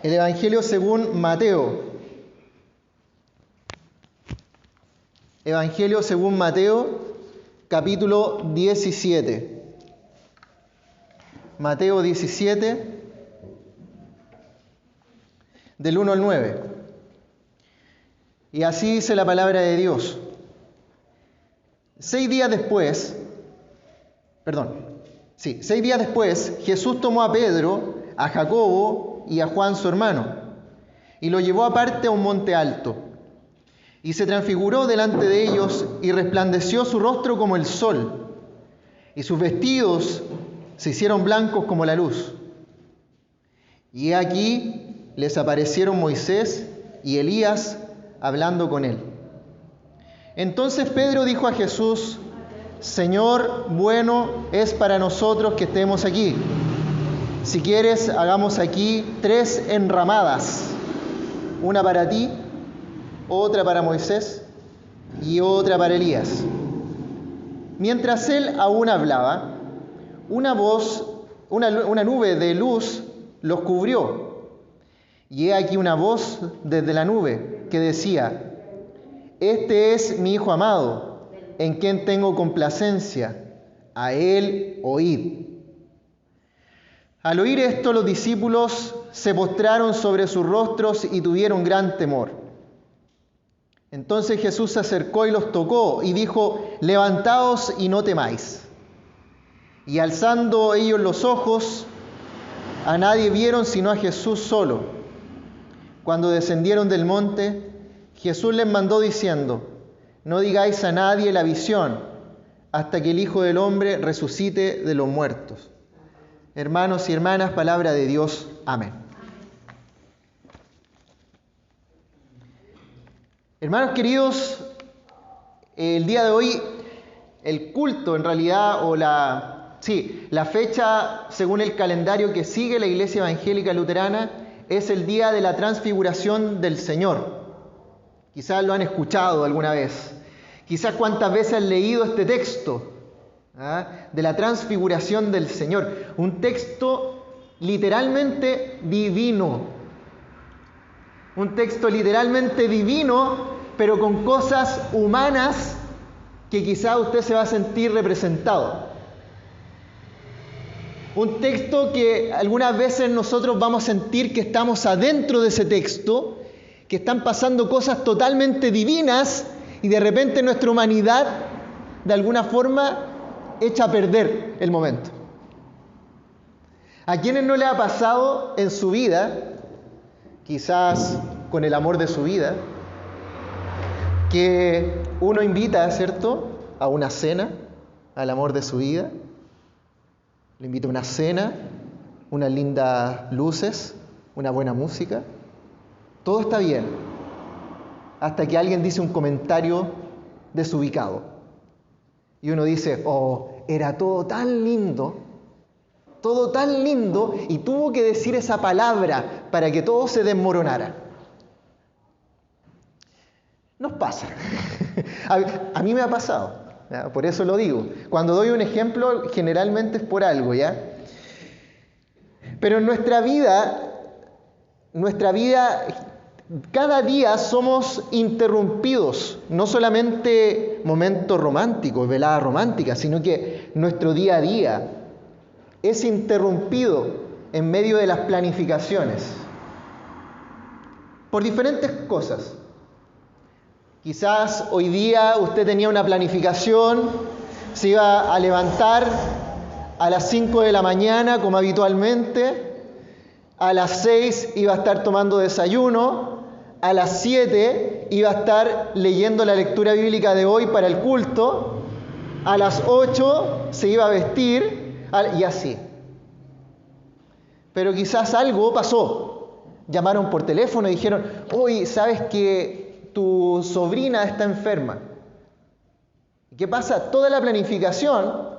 El Evangelio según Mateo. Evangelio según Mateo, capítulo 17. Mateo 17, del 1 al 9. Y así dice la palabra de Dios. 6 días después, Jesús tomó a Pedro, a Jacobo y a Juan su hermano, y lo llevó aparte a un monte alto. Y se transfiguró delante de ellos, y resplandeció su rostro como el sol, y sus vestidos se hicieron blancos como la luz. Y he aquí les aparecieron Moisés y Elías hablando con él. Entonces Pedro dijo a Jesús: Señor, bueno es para nosotros que estemos aquí. Si quieres, hagamos aquí 3 enramadas, una para ti, otra para Moisés y otra para Elías. Mientras él aún hablaba, una nube de luz los cubrió. Y he aquí una voz desde la nube que decía: Este es mi Hijo amado, en quien tengo complacencia, a él oíd. Al oír esto, los discípulos se postraron sobre sus rostros y tuvieron gran temor. Entonces Jesús se acercó y los tocó y dijo: Levantaos y no temáis. Y alzando ellos los ojos, a nadie vieron sino a Jesús solo. Cuando descendieron del monte, Jesús les mandó diciendo: No digáis a nadie la visión, hasta que el Hijo del Hombre resucite de los muertos. Hermanos y hermanas, palabra de Dios. Amén. Hermanos queridos, el día de hoy, el culto en realidad, la fecha según el calendario que sigue la Iglesia Evangélica Luterana, es el día de la Transfiguración del Señor. Quizás lo han escuchado alguna vez. Quizás cuántas veces han leído este texto de la Transfiguración del Señor. Un texto literalmente divino. Un texto literalmente divino, pero con cosas humanas que quizás usted se va a sentir representado. Un texto que algunas veces nosotros vamos a sentir que estamos adentro de ese texto, que están pasando cosas totalmente divinas y de repente nuestra humanidad, de alguna forma, echa a perder el momento. ¿A quiénes no le ha pasado en su vida, quizás con el amor de su vida, que uno invita, ¿cierto?, a una cena, al amor de su vida? Le invita a una cena, unas lindas luces, una buena música. Todo está bien, hasta que alguien dice un comentario desubicado. Y uno dice: oh, era todo tan lindo, y tuvo que decir esa palabra para que todo se desmoronara. Nos pasa. A mí me ha pasado, ¿ya? Por eso lo digo. Cuando doy un ejemplo, generalmente es por algo, ¿ya? Pero en nuestra vida, cada día somos interrumpidos, no solamente momentos románticos, veladas románticas, sino que nuestro día a día es interrumpido en medio de las planificaciones por diferentes cosas. Quizás hoy día usted tenía una planificación, se iba a levantar a las 5 de la mañana como habitualmente, a las 6 iba a estar tomando desayuno, a las 7 iba a estar leyendo la lectura bíblica de hoy para el culto, a las 8 se iba a vestir y así. Pero quizás algo pasó. Llamaron por teléfono y dijeron: oye, ¿sabes que tu sobrina está enferma? ¿Qué pasa? Toda la planificación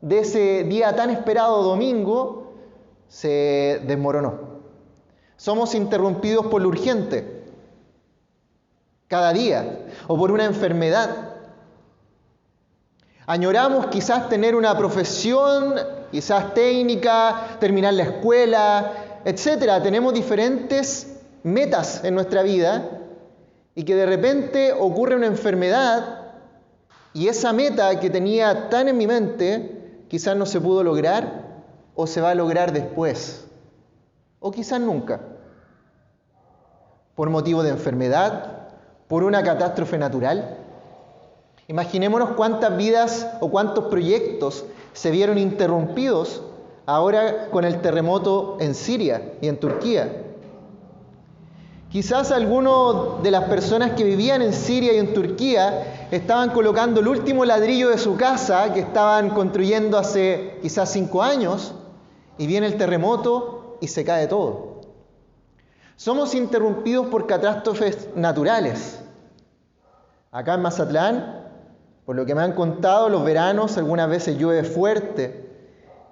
de ese día tan esperado domingo se desmoronó. Somos interrumpidos por lo urgente cada día, o por una enfermedad. Añoramos quizás tener una profesión, quizás técnica, terminar la escuela, etcétera. Tenemos diferentes metas en nuestra vida y que de repente ocurre una enfermedad y esa meta que tenía tan en mi mente quizás no se pudo lograr o se va a lograr después o quizás nunca, por motivo de enfermedad, por una catástrofe natural. Imaginémonos cuántas vidas o cuántos proyectos se vieron interrumpidos ahora con el terremoto en Siria y en Turquía. Quizás algunas de las personas que vivían en Siria y en Turquía estaban colocando el último ladrillo de su casa que estaban construyendo hace quizás 5 años y viene el terremoto y se cae todo. Somos interrumpidos por catástrofes naturales. Acá en Mazatlán, por lo que me han contado, los veranos algunas veces llueve fuerte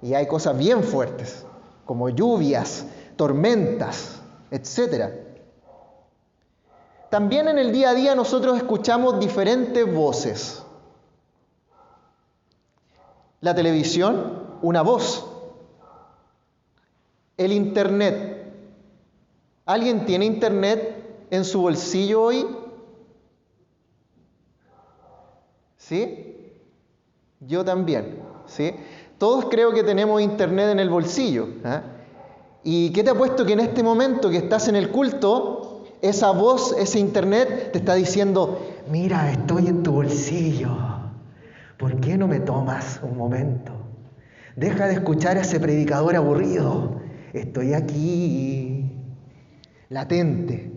y hay cosas bien fuertes, como lluvias, tormentas, etc. También en el día a día nosotros escuchamos diferentes voces. La televisión, una voz. El internet. ¿Alguien tiene internet en su bolsillo hoy? ¿Sí? Yo también, ¿sí? Todos creo que tenemos internet en el bolsillo, ¿eh? ¿Y qué te apuesto que en este momento que estás en el culto, esa voz, ese internet te está diciendo, mira, estoy en tu bolsillo, ¿por qué no me tomas un momento? Deja de escuchar a ese predicador aburrido, estoy aquí, latente,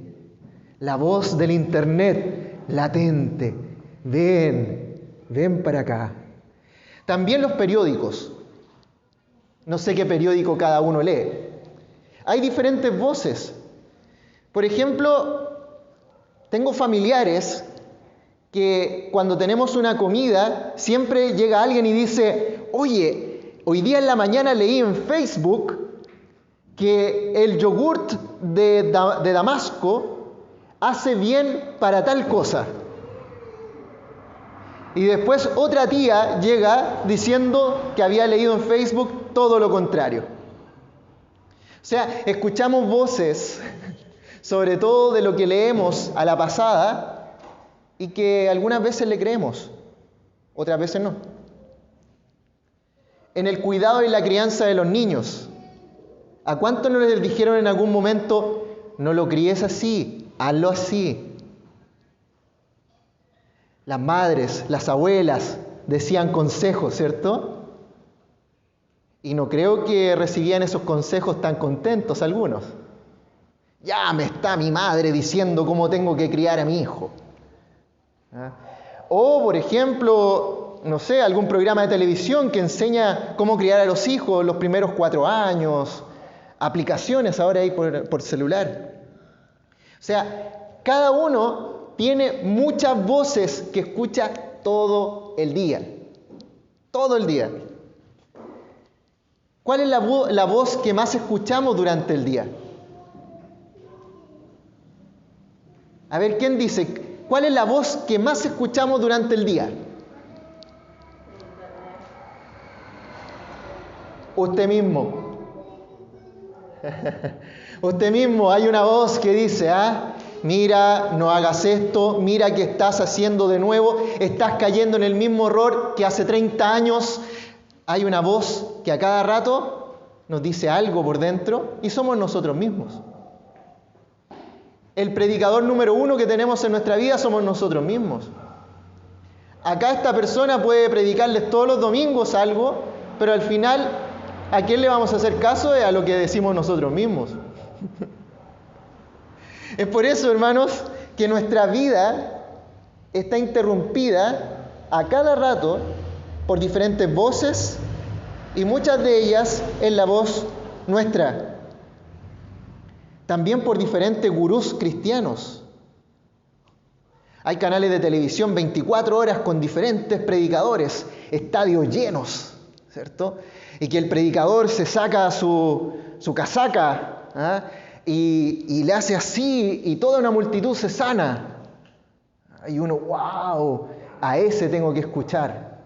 la voz del internet, latente, ven para acá. También los periódicos. No sé qué periódico cada uno lee. Hay diferentes voces. Por ejemplo, tengo familiares que cuando tenemos una comida, siempre llega alguien y dice, oye, hoy día en la mañana leí en Facebook que el yogurt de Damasco hace bien para tal cosa. Y después otra tía llega diciendo que había leído en Facebook todo lo contrario. O sea, escuchamos voces, sobre todo de lo que leemos a la pasada, y que algunas veces le creemos, otras veces no. En el cuidado y la crianza de los niños, ¿a cuántos no les dijeron en algún momento, no lo críes así, hazlo así? Las madres, las abuelas decían consejos, ¿cierto? Y no creo que recibían esos consejos tan contentos algunos. Ya me está mi madre diciendo cómo tengo que criar a mi hijo. ¿Ah? O, por ejemplo, no sé, algún programa de televisión que enseña cómo criar a los hijos los primeros 4 años, aplicaciones ahora ahí por celular. O sea, cada uno tiene muchas voces que escucha todo el día. Todo el día. ¿Cuál es la voz que más escuchamos durante el día? A ver, ¿quién dice? ¿Cuál es la voz que más escuchamos durante el día? Usted mismo. Usted mismo, hay una voz que dice, mira, no hagas esto, mira que estás haciendo de nuevo, estás cayendo en el mismo error que hace 30 años. Hay una voz que a cada rato nos dice algo por dentro y somos nosotros mismos. El predicador número 1 que tenemos en nuestra vida somos nosotros mismos. Acá esta persona puede predicarles todos los domingos algo, pero al final, ¿a quién le vamos a hacer caso? Es a lo que decimos nosotros mismos. Es por eso, hermanos, que nuestra vida está interrumpida a cada rato por diferentes voces y muchas de ellas en la voz nuestra. También por diferentes gurús cristianos. Hay canales de televisión 24 horas con diferentes predicadores, estadios llenos, ¿cierto? Y que el predicador se saca su casaca, y le hace así y toda una multitud se sana. Y uno, wow, a ese tengo que escuchar.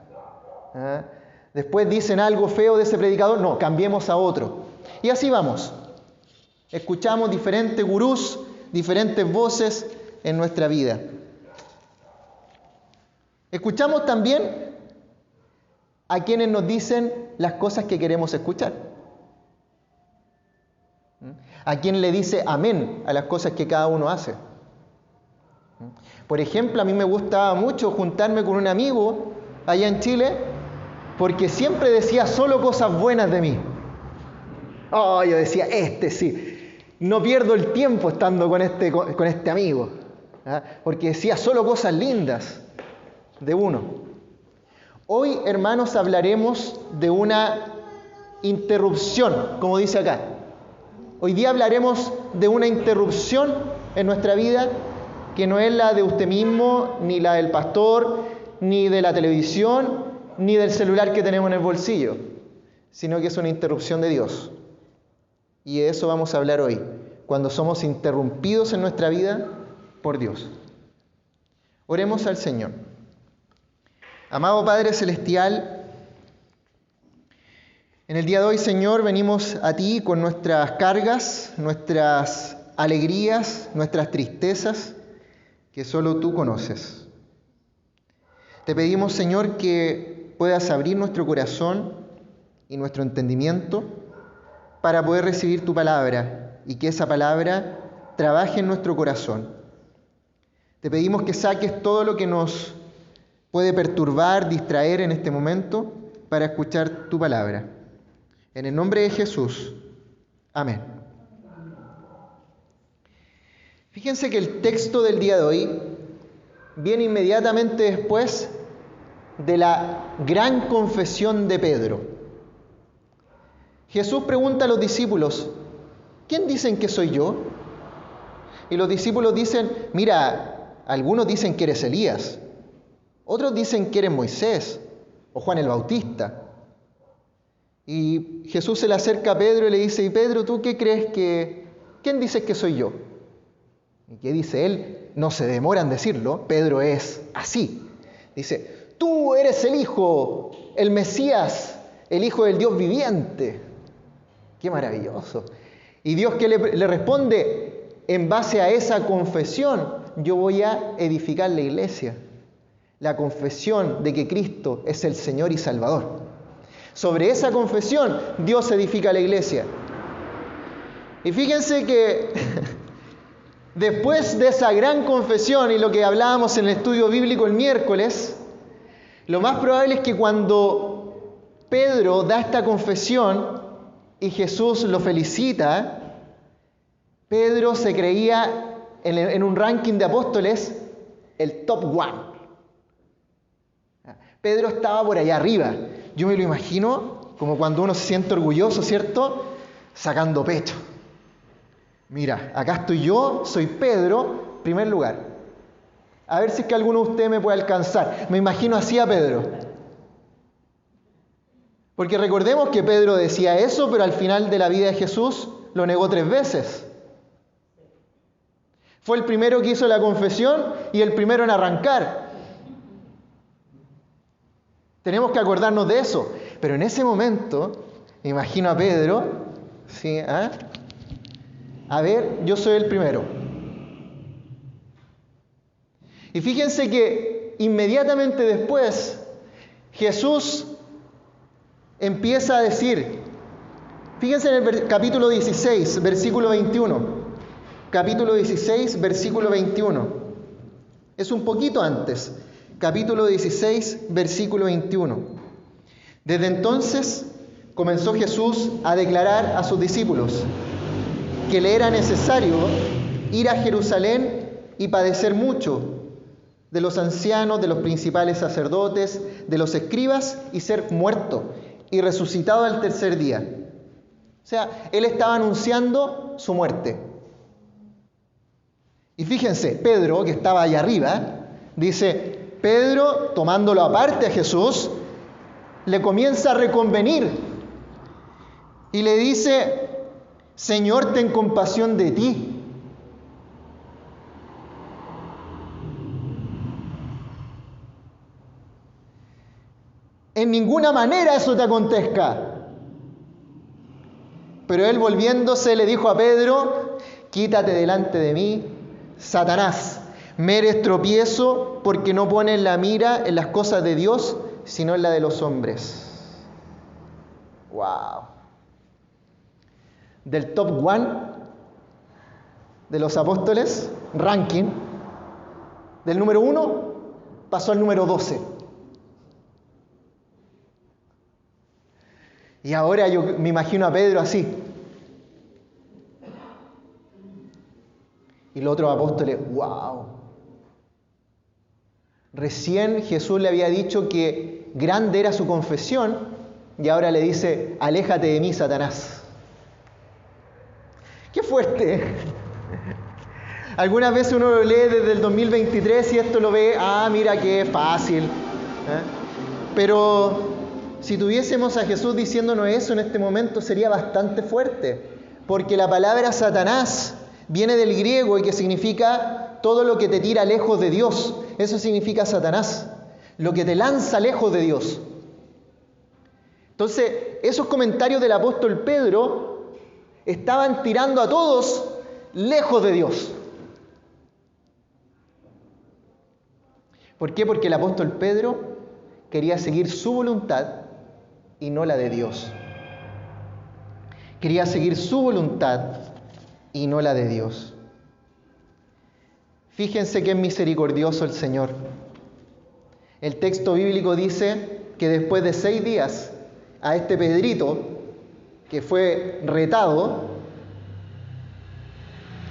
Después dicen algo feo de ese predicador, no, cambiemos a otro. Y así vamos. Escuchamos diferentes gurús, diferentes voces en nuestra vida. Escuchamos también a quienes nos dicen las cosas que queremos escuchar. A quien le dice amén a las cosas que cada uno hace. Por ejemplo, a mí me gustaba mucho juntarme con un amigo allá en Chile porque siempre decía solo cosas buenas de mí. Oh, yo decía, sí, no pierdo el tiempo estando con este amigo, porque decía solo cosas lindas de uno. Hoy, hermanos, hablaremos de una interrupción, como dice acá. Hoy día hablaremos de una interrupción en nuestra vida que no es la de usted mismo, ni la del pastor, ni de la televisión, ni del celular que tenemos en el bolsillo, sino que es una interrupción de Dios. Y de eso vamos a hablar hoy, cuando somos interrumpidos en nuestra vida por Dios. Oremos al Señor. Amado Padre Celestial, en el día de hoy, Señor, venimos a ti con nuestras cargas, nuestras alegrías, nuestras tristezas, que solo tú conoces. Te pedimos, Señor, que puedas abrir nuestro corazón y nuestro entendimiento para poder recibir tu palabra y que esa palabra trabaje en nuestro corazón. Te pedimos que saques todo lo que nos puede perturbar, distraer en este momento para escuchar tu palabra. En el nombre de Jesús. Amén. Fíjense que el texto del día de hoy viene inmediatamente después de la gran confesión de Pedro. Jesús pregunta a los discípulos, ¿quién dicen que soy yo? Y los discípulos dicen, mira, algunos dicen que eres Elías, otros dicen que eres Moisés o Juan el Bautista. Y Jesús se le acerca a Pedro y le dice, ¿y Pedro, tú qué crees quién dices que soy yo? ¿Y qué dice él? No se demora en decirlo, Pedro es así. Dice, tú eres el Hijo, el Mesías, el Hijo del Dios viviente. ¡Qué maravilloso! Y Dios que le responde, en base a esa confesión, yo voy a edificar la iglesia. La confesión de que Cristo es el Señor y Salvador. Sobre esa confesión, Dios edifica la iglesia. Y fíjense que después de esa gran confesión y lo que hablábamos en el estudio bíblico el miércoles, lo más probable es que cuando Pedro da esta confesión y Jesús lo felicita, Pedro se creía en un ranking de apóstoles el top one. Pedro estaba por allá arriba. Yo me lo imagino como cuando uno se siente orgulloso, ¿cierto? Sacando pecho. Mira, acá estoy yo, soy Pedro, primer lugar. A ver si es que alguno de ustedes me puede alcanzar. Me imagino así a Pedro. Porque recordemos que Pedro decía eso, pero al final de la vida de Jesús lo negó 3 veces. Fue el primero que hizo la confesión y el primero en arrancar. Tenemos que acordarnos de eso. Pero en ese momento, me imagino a Pedro, ¿sí? A ver, yo soy el primero. Y fíjense que inmediatamente después, Jesús empieza a decir, fíjense en el capítulo 16, versículo 21. Capítulo 16, versículo 21. Es un poquito antes. Capítulo 16, versículo 21. Desde entonces comenzó Jesús a declarar a sus discípulos que le era necesario ir a Jerusalén y padecer mucho de los ancianos, de los principales sacerdotes, de los escribas y ser muerto y resucitado al tercer día. O sea, él estaba anunciando su muerte. Y fíjense, Pedro, que estaba allá arriba, dice, Pedro, tomándolo aparte a Jesús, le comienza a reconvenir y le dice, Señor, ten compasión de ti. En ninguna manera eso te acontezca. Pero él volviéndose le dijo a Pedro: quítate delante de mí, Satanás, me eres tropiezo porque no pones la mira en las cosas de Dios, sino en la de los hombres. ¡Wow! Del top 1 de los apóstoles, ranking, del número 1 pasó al número 12. Y ahora yo me imagino a Pedro así. Y los otros apóstoles, ¡wow! Recién Jesús le había dicho que grande era su confesión y ahora le dice: aléjate de mí, Satanás. ¡Qué fuerte! Algunas veces uno lo lee desde el 2023 y esto lo ve, mira qué fácil. Pero si tuviésemos a Jesús diciéndonos eso en este momento sería bastante fuerte, porque la palabra Satanás viene del griego y que significa todo lo que te tira lejos de Dios. Eso significa Satanás, lo que te lanza lejos de Dios. Entonces, esos comentarios del apóstol Pedro estaban tirando a todos lejos de Dios. ¿Por qué? Porque el apóstol Pedro quería seguir su voluntad y no la de Dios. Quería seguir su voluntad y no la de Dios. Fíjense que es misericordioso el Señor. El texto bíblico dice que después de 6 días a este Pedrito, que fue retado,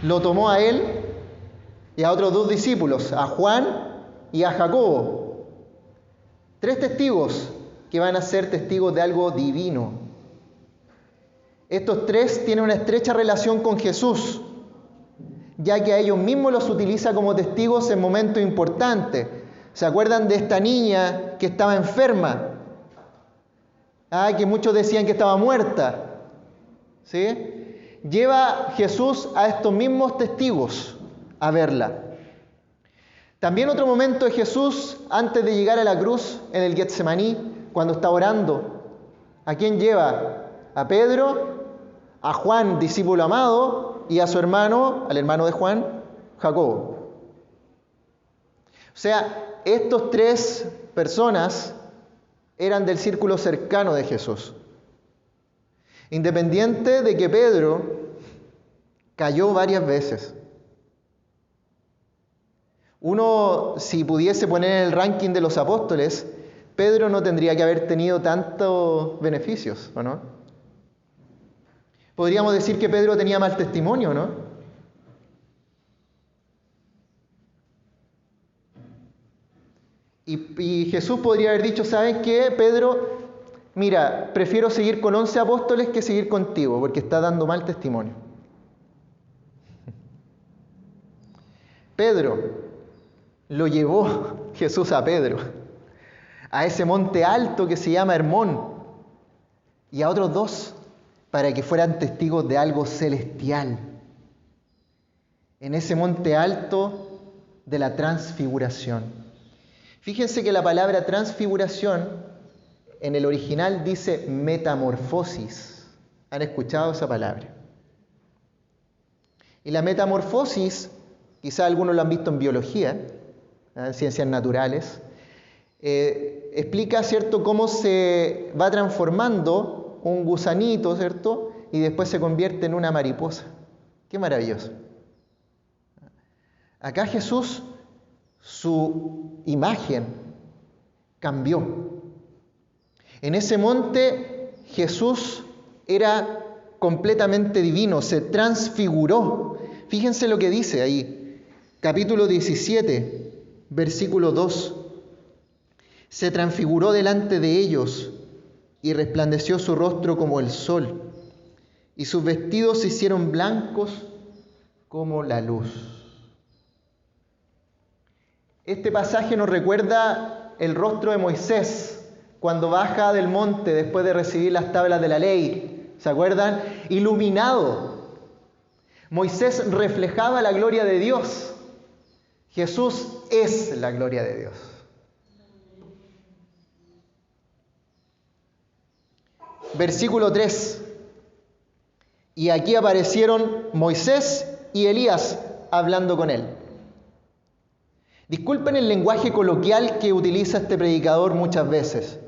lo tomó a él y a otros 2 discípulos, a Juan y a Jacobo. 3 testigos que van a ser testigos de algo divino. Estos 3 tienen una estrecha relación con Jesús, ya que a ellos mismos los utiliza como testigos en momentos importantes. ¿Se acuerdan de esta niña que estaba enferma? Que muchos decían que estaba muerta. ¿Sí? Lleva Jesús a estos mismos testigos a verla. También otro momento de Jesús, antes de llegar a la cruz, en el Getsemaní, cuando está orando. ¿A quién lleva? A Pedro, a Juan, discípulo amado, y a su hermano, al hermano de Juan, Jacobo. O sea, estos 3 personas eran del círculo cercano de Jesús. Independiente de que Pedro cayó varias veces. Uno, si pudiese poner en el ranking de los apóstoles, Pedro no tendría que haber tenido tantos beneficios, ¿o no? Podríamos decir que Pedro tenía mal testimonio, ¿no? Y Jesús podría haber dicho: ¿sabes qué, Pedro? Mira, prefiero seguir con 11 apóstoles que seguir contigo, porque está dando mal testimonio. Pedro, lo llevó Jesús a Pedro, a ese monte alto que se llama Hermón, y a otros 2, para que fueran testigos de algo celestial. En ese monte alto de la transfiguración. Fíjense que la palabra transfiguración en el original dice metamorfosis. ¿Han escuchado esa palabra? Y la metamorfosis, quizá algunos lo han visto en biología, en ciencias naturales, explica, ¿cierto?, cómo se va transformando un gusanito, ¿cierto?, y después se convierte en una mariposa. ¡Qué maravilloso! Acá Jesús, su imagen cambió. En ese monte Jesús era completamente divino, se transfiguró. Fíjense lo que dice ahí, capítulo 17, versículo 2. Se transfiguró delante de ellos y resplandeció su rostro como el sol, y sus vestidos se hicieron blancos como la luz. Este pasaje nos recuerda el rostro de Moisés cuando baja del monte después de recibir las tablas de la ley. ¿Se acuerdan? Iluminado. Moisés reflejaba la gloria de Dios. Jesús es la gloria de Dios. Versículo 3. Y aquí aparecieron Moisés y Elías hablando con él. Disculpen el lenguaje coloquial que utiliza este predicador muchas veces,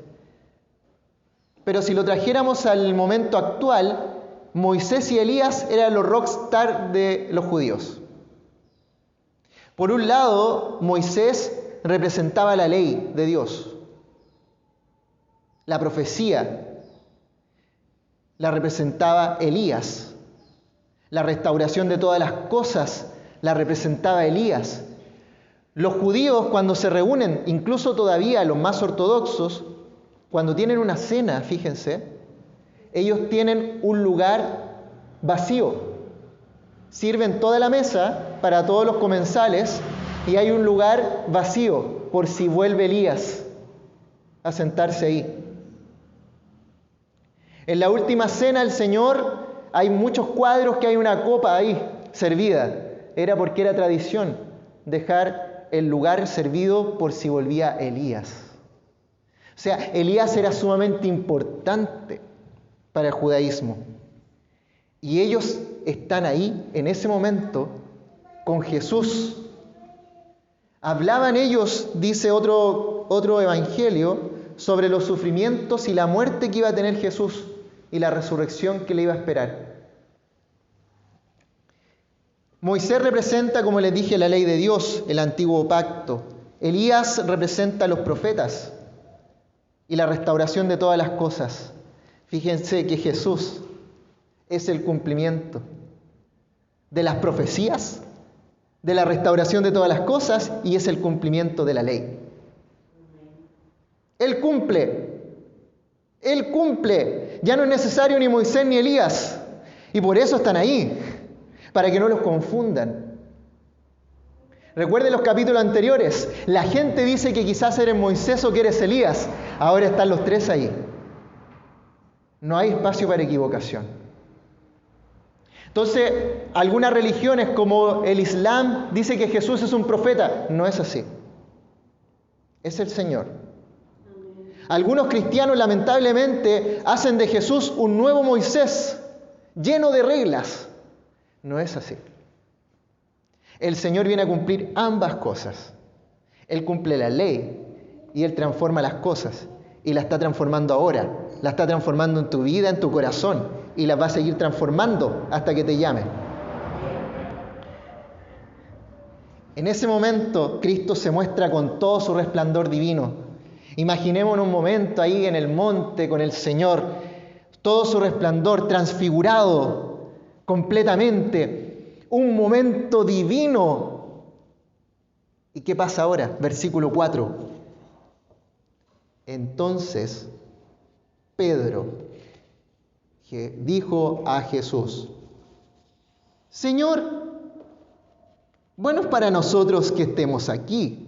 pero si lo trajéramos al momento actual, Moisés y Elías eran los rockstar de los judíos. Por un lado, Moisés representaba la ley de Dios, la profecía la representaba Elías, la restauración de todas las cosas la representaba Elías. Los judíos, cuando se reúnen, incluso todavía los más ortodoxos, cuando tienen una cena, fíjense, ellos tienen un lugar vacío. Sirven toda la mesa para todos los comensales y hay un lugar vacío por si vuelve Elías a sentarse ahí. En la última cena del Señor hay muchos cuadros que hay una copa ahí servida. Era porque era tradición dejar el lugar servido por si volvía Elías. O sea, Elías era sumamente importante para el judaísmo. Y ellos están ahí, en ese momento, con Jesús. Hablaban ellos, dice otro evangelio, sobre los sufrimientos y la muerte que iba a tener Jesús y la resurrección que le iba a esperar. Moisés representa, como les dije, la ley de Dios, el antiguo pacto. Elías representa a los profetas y la restauración de todas las cosas. Fíjense que Jesús es el cumplimiento de las profecías, de la restauración de todas las cosas y es el cumplimiento de la ley. Él cumple. Él cumple. Ya no es necesario ni Moisés ni Elías. Y por eso están ahí, para que no los confundan. Recuerden los capítulos anteriores. La gente dice que quizás eres Moisés o que eres Elías. Ahora están los tres ahí. No hay espacio para equivocación. Entonces, algunas religiones como el Islam dice que Jesús es un profeta. No es así. Es el Señor. Algunos cristianos lamentablemente hacen de Jesús un nuevo Moisés, lleno de reglas. No es así. El Señor viene a cumplir ambas cosas. Él cumple la ley y Él transforma las cosas. Y la está transformando ahora. La está transformando en tu vida, en tu corazón. Y las va a seguir transformando hasta que te llame. En ese momento, Cristo se muestra con todo su resplandor divino. Imaginémonos un momento ahí en el monte con el Señor, todo su resplandor transfigurado completamente, un momento divino. ¿Y qué pasa ahora? Versículo 4. Entonces Pedro dijo a Jesús: Señor, bueno es para nosotros que estemos aquí.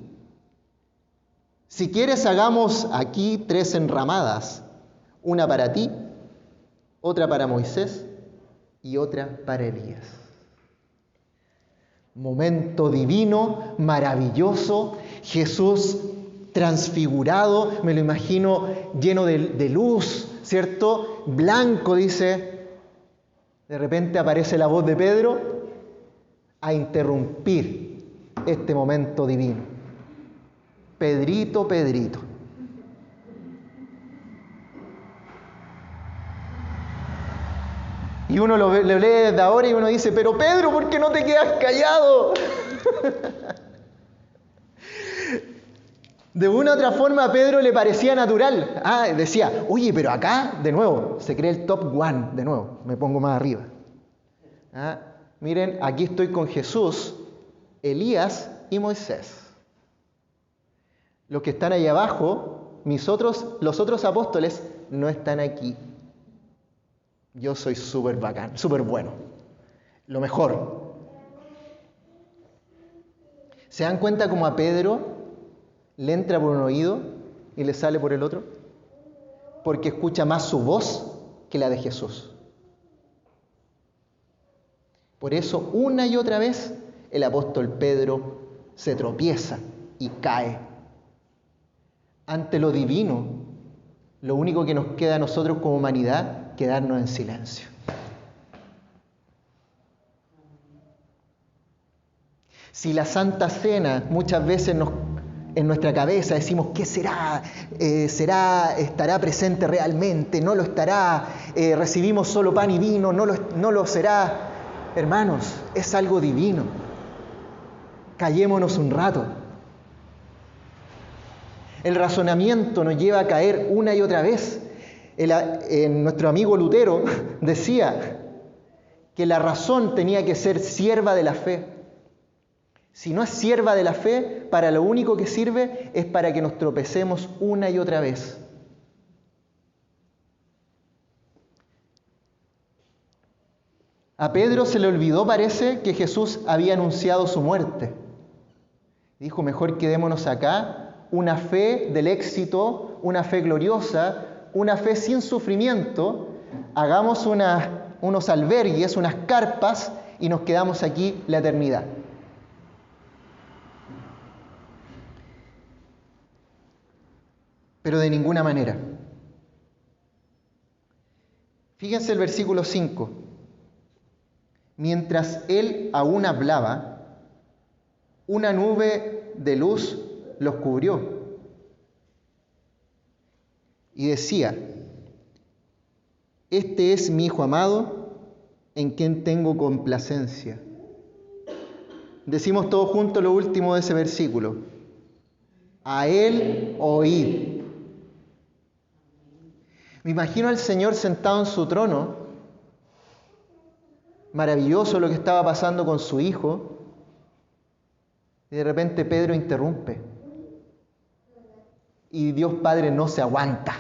Si quieres, hagamos aquí 3 enramadas, una para ti, otra para Moisés y otra para Elías. Momento divino, maravilloso, Jesús transfigurado, me lo imagino lleno de luz, ¿cierto? Blanco, dice. De repente aparece la voz de Pedro a interrumpir este momento divino. Pedrito, Pedrito. Y uno lo lee desde ahora y uno dice: pero Pedro, ¿por qué no te quedas callado? De una u otra forma a Pedro le parecía natural. Decía: oye, pero acá, de nuevo, se cree el top one, de nuevo, me pongo más arriba. Miren, aquí estoy con Jesús, Elías y Moisés. Los que están ahí abajo, los otros apóstoles, no están aquí. Yo soy súper bacán, súper bueno. Lo mejor. ¿Se dan cuenta cómo a Pedro le entra por un oído y le sale por el otro? Porque escucha más su voz que la de Jesús. Por eso, una y otra vez, el apóstol Pedro se tropieza y cae. Ante lo divino, lo único que nos queda a nosotros como humanidad, quedarnos en silencio. Si la Santa Cena muchas veces en nuestra cabeza decimos, ¿qué será? ¿Estará presente realmente? ¿No lo estará? ¿Recibimos solo pan y vino? ¿No lo será? Hermanos, es algo divino. Callémonos un rato. El razonamiento nos lleva a caer una y otra vez. Nuestro amigo Lutero decía que la razón tenía que ser sierva de la fe. Si no es sierva de la fe, para lo único que sirve es para que nos tropecemos una y otra vez. A Pedro se le olvidó, parece, que Jesús había anunciado su muerte. Dijo, mejor quedémonos acá, una fe del éxito, una fe gloriosa, una fe sin sufrimiento. Hagamos unos albergues, unas carpas y nos quedamos aquí la eternidad. Pero de ninguna manera. Fíjense el versículo 5. Mientras él aún hablaba, una nube de luz los cubrió. Y decía, este es mi Hijo amado, en quien tengo complacencia. Decimos todos juntos lo último de ese versículo. A él oíd. Me imagino al Señor sentado en su trono, maravilloso lo que estaba pasando con su Hijo, y de repente Pedro interrumpe. Y Dios Padre no se aguanta.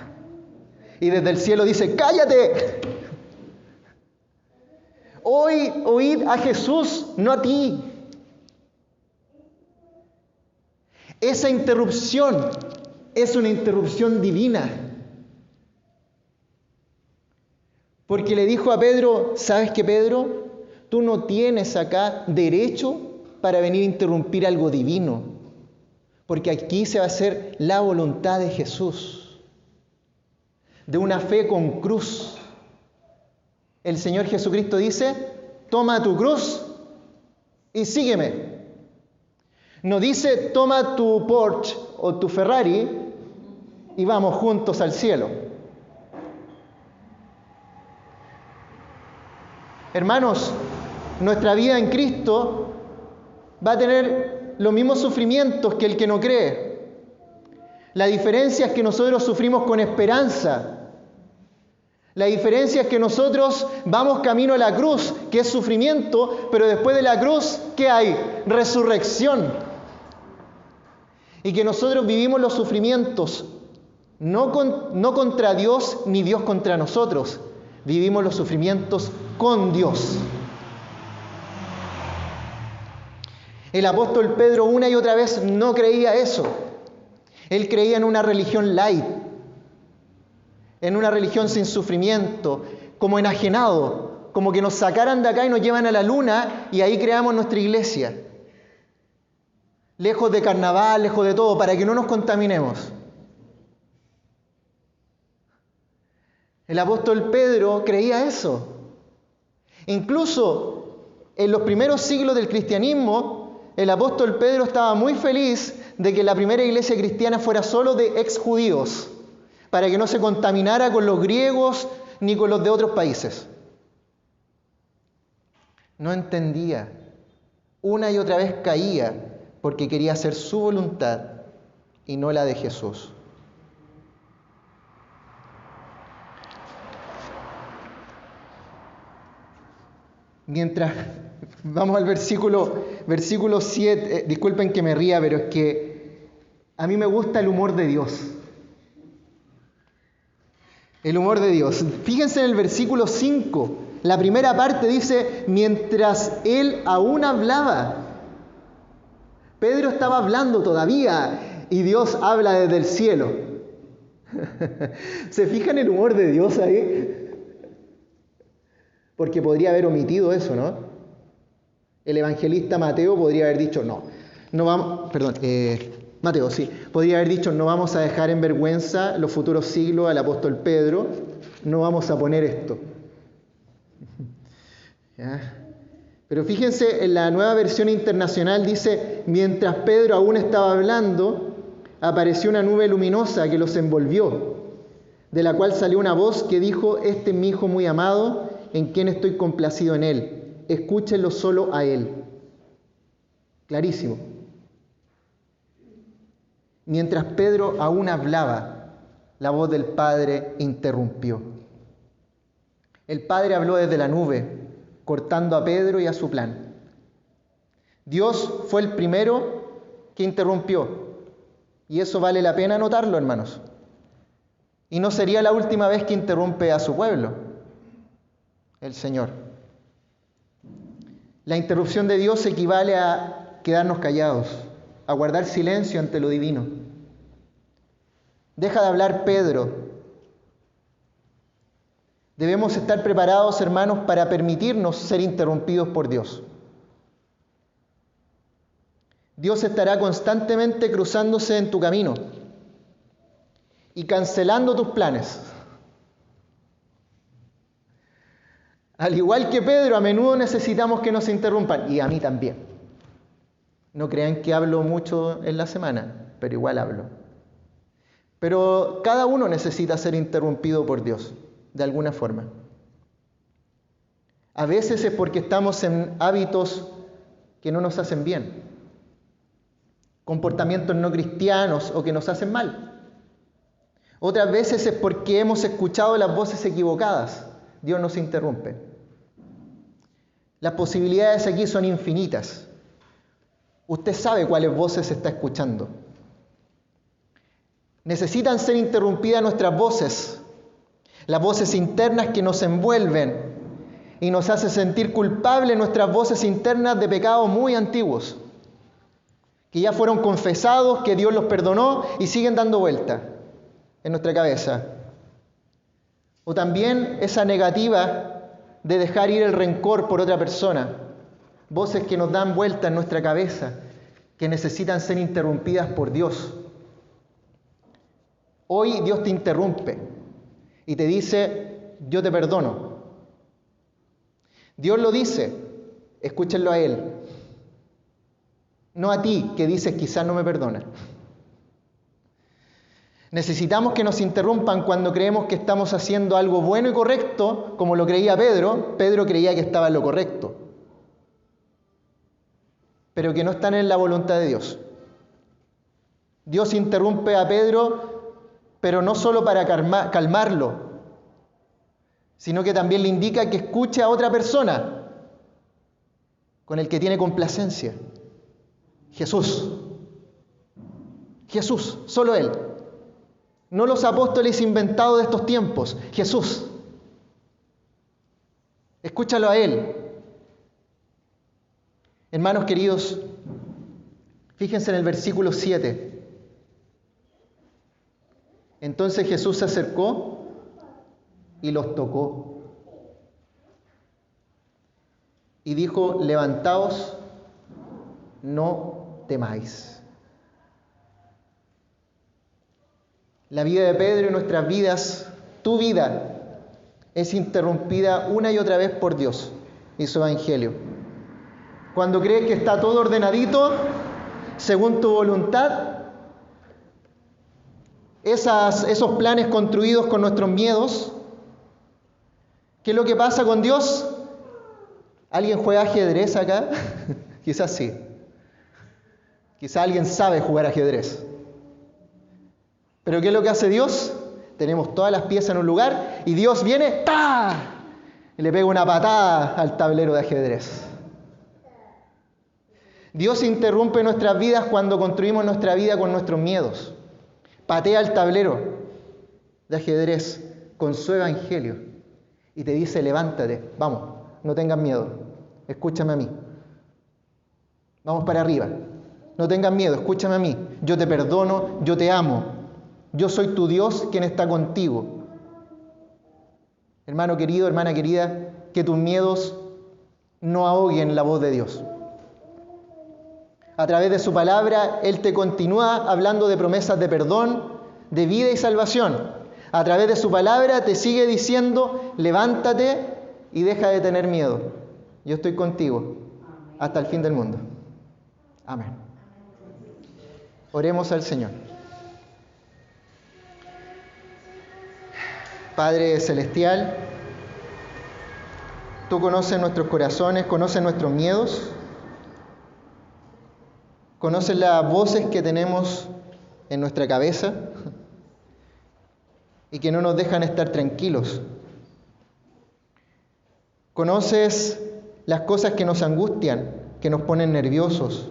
Y desde el cielo dice, ¡cállate! Hoy oíd a Jesús, no a ti. Esa interrupción es una interrupción divina. Porque le dijo a Pedro, ¿sabes qué, Pedro? Tú no tienes acá derecho para venir a interrumpir algo divino. Porque aquí se va a hacer la voluntad de Jesús. De una fe con cruz. El Señor Jesucristo dice, toma tu cruz y sígueme. No dice, toma tu Porsche o tu Ferrari y vamos juntos al cielo. Hermanos, nuestra vida en Cristo va a tener los mismos sufrimientos que el que no cree. La diferencia es que nosotros sufrimos con esperanza. La diferencia es que nosotros vamos camino a la cruz, que es sufrimiento, pero después de la cruz, ¿qué hay? Resurrección. Y que nosotros vivimos los sufrimientos no contra Dios ni Dios contra nosotros. Vivimos los sufrimientos con Dios. El apóstol Pedro una y otra vez no creía eso. Él creía en una religión light, en una religión sin sufrimiento, como enajenado, como que nos sacaran de acá y nos llevan a la luna y ahí creamos nuestra iglesia. Lejos de carnaval, lejos de todo, para que no nos contaminemos. El apóstol Pedro creía eso. Incluso en los primeros siglos del cristianismo, el apóstol Pedro estaba muy feliz de que la primera iglesia cristiana fuera solo de exjudíos, para que no se contaminara con los griegos ni con los de otros países. No entendía. Una y otra vez caía porque quería hacer su voluntad y no la de Jesús. Mientras vamos al versículo 7, disculpen que me ría, pero es que a mí me gusta el humor de Dios. El humor de Dios. Fíjense en el versículo 5, la primera parte dice, mientras él aún hablaba. Pedro estaba hablando todavía y Dios habla desde el cielo. ¿Se fijan el humor de Dios ahí? Porque podría haber omitido eso, ¿no? El evangelista Mateo podría haber dicho, Mateo, sí, podría haber dicho, no vamos a dejar en vergüenza los futuros siglos al apóstol Pedro, no vamos a poner esto. ¿Ya? Pero fíjense, en la Nueva Versión Internacional dice, mientras Pedro aún estaba hablando, apareció una nube luminosa que los envolvió, de la cual salió una voz que dijo, este es mi Hijo muy amado, en quien estoy complacido en él. Escúchenlo solo a él. Clarísimo. Mientras Pedro aún hablaba, la voz del Padre interrumpió. El Padre habló desde la nube, cortando a Pedro y a su plan. Dios fue el primero que interrumpió, y eso vale la pena notarlo, hermanos. Y no sería la última vez que interrumpe a su pueblo, el Señor. La interrupción de Dios equivale a quedarnos callados, a guardar silencio ante lo divino. Deja de hablar, Pedro. Debemos estar preparados, hermanos, para permitirnos ser interrumpidos por Dios. Dios estará constantemente cruzándose en tu camino y cancelando tus planes. Al igual que Pedro, a menudo necesitamos que nos interrumpan, y a mí también. No crean que hablo mucho en la semana, pero igual hablo. Pero cada uno necesita ser interrumpido por Dios, de alguna forma. A veces es porque estamos en hábitos que no nos hacen bien, comportamientos no cristianos o que nos hacen mal. Otras veces es porque hemos escuchado las voces equivocadas. Dios nos interrumpe. Las posibilidades aquí son infinitas. Usted sabe cuáles voces está escuchando. Necesitan ser interrumpidas nuestras voces, las voces internas que nos envuelven y nos hacen sentir culpables, nuestras voces internas de pecados muy antiguos, que ya fueron confesados, que Dios los perdonó y siguen dando vuelta en nuestra cabeza. O también esa negativa de dejar ir el rencor por otra persona, voces que nos dan vuelta en nuestra cabeza, que necesitan ser interrumpidas por Dios. Hoy Dios te interrumpe y te dice, yo te perdono. Dios lo dice, escúchenlo a Él. No a ti, que dices quizás no me perdona. Necesitamos que nos interrumpan cuando creemos que estamos haciendo algo bueno y correcto, como lo creía Pedro. Pedro creía que estaba en lo correcto, pero que no están en la voluntad de Dios. Dios interrumpe a Pedro, pero no solo para calmarlo, sino que también le indica que escuche a otra persona con el que tiene complacencia. Jesús. Jesús, solo Él. No los apóstoles inventados de estos tiempos. Jesús. Escúchalo a Él. Hermanos queridos, fíjense en el versículo 7. Entonces Jesús se acercó y los tocó. Y dijo, levantaos, no temáis. La vida de Pedro y nuestras vidas, tu vida, es interrumpida una y otra vez por Dios y su evangelio. Cuando crees que está todo ordenadito, según tu voluntad, esos planes construidos con nuestros miedos, ¿qué es lo que pasa con Dios? ¿Alguien juega ajedrez acá? Quizás sí. Quizás alguien sabe jugar ajedrez. ¿Pero qué es lo que hace Dios? Tenemos todas las piezas en un lugar y Dios viene, ¡ta!, y le pega una patada al tablero de ajedrez. Dios interrumpe nuestras vidas cuando construimos nuestra vida con nuestros miedos. Patea el tablero de ajedrez con su evangelio y te dice, levántate, vamos, no tengas miedo, escúchame a mí. Vamos para arriba, no tengas miedo, escúchame a mí. Yo te perdono, yo te amo. Yo soy tu Dios quien está contigo. Hermano querido, hermana querida, que tus miedos no ahoguen la voz de Dios. A través de su palabra, Él te continúa hablando de promesas de perdón, de vida y salvación. A través de su palabra te sigue diciendo, levántate y deja de tener miedo. Yo estoy contigo hasta el fin del mundo. Amén. Oremos al Señor. Padre Celestial, Tú conoces nuestros corazones, conoces nuestros miedos, conoces las voces que tenemos en nuestra cabeza y que no nos dejan estar tranquilos. Conoces las cosas que nos angustian, que nos ponen nerviosos.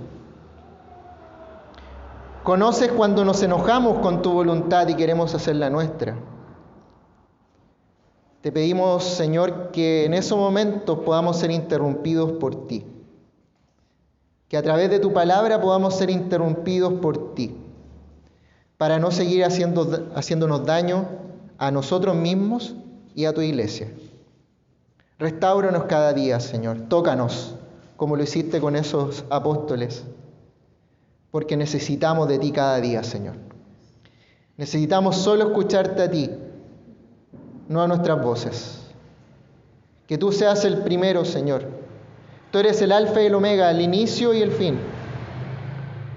Conoces cuando nos enojamos con tu voluntad y queremos hacer la nuestra. Te pedimos, Señor, que en esos momentos podamos ser interrumpidos por ti. Que a través de tu palabra podamos ser interrumpidos por ti, para no seguir haciéndonos daño a nosotros mismos y a tu iglesia. Restáuranos cada día, Señor. Tócanos, como lo hiciste con esos apóstoles, porque necesitamos de ti cada día, Señor. Necesitamos solo escucharte a ti, no a nuestras voces. Que tú seas el primero, Señor. Tú eres el alfa y el omega, el inicio y el fin.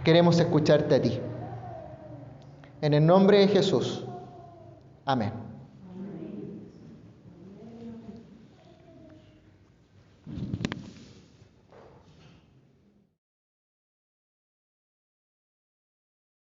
Queremos escucharte a ti. En el nombre de Jesús. Amén.